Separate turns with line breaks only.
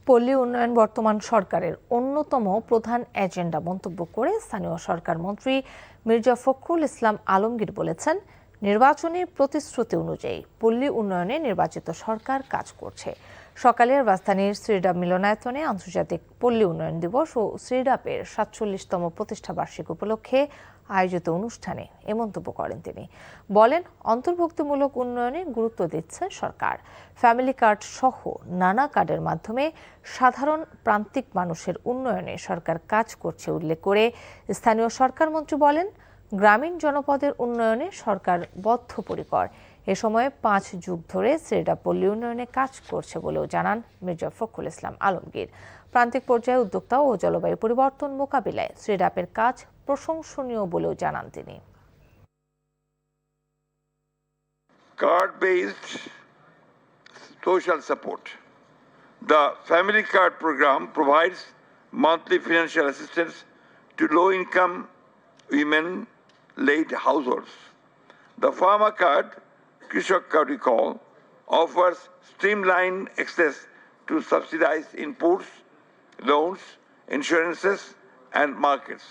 পল্লী উন্নয়ন বর্তমান সরকারের অন্যতম প্রধান এজেন্ডা মন্তব্য করে স্থানীয় সরকার মন্ত্রী মির্জা ফখরুল ইসলাম আলমগীর বলেছেন, নির্বাচনী প্রতিশ্রুতি অনুযায়ী পল্লী উন্নয়নে নির্বাচিত সরকার কাজ করছে। সকালে রাজধানীর শ্রীডাপ মিলনায়তনে আন্তর্জাতিক পল্লী উন্নয়ন দিবস ও শ্রীডাপের ৪৭তম প্রতিষ্ঠাবার্ষিকী উপলক্ষে আয়োজিত অনুষ্ঠানে এ মন্তব্য করেন তিনি। বলেন, অন্তর্ভুক্তিমূলক উন্নয়নে গুরুত্ব দিচ্ছে সরকার। ফ্যামিলি কার্ড সহ নানা কার্ডের মাধ্যমে সাধারণ প্রান্তিক মানুষের উন্নয়নে সরকার কাজ করছে উল্লেখ করে স্থানীয় সরকার মন্ত্রী বলেন, গ্রামীণ জনপদের উন্নয়নে সরকার বদ্ধপরিকর। এ সময় ৫ যুগ ধরে শ্রীডাপ পল্লী উন্নয়নে কাজ করছে বলেও জানান মির্জা ফখরুল ইসলাম আলমগীর। প্রান্তিক পর্যায়ে উদ্যোক্তা ও জলবায়ু পরিবর্তন মোকাবিলায় শ্রীডাপের কাজ প্রশংসনীয় বলেও জানান তিনি।
Card-based social support. The Family Card program provides monthly financial assistance to low-income women-led households. The Farmer Card, Krishak Card we call, offers streamlined access to subsidized inputs, loans, insurances, and markets.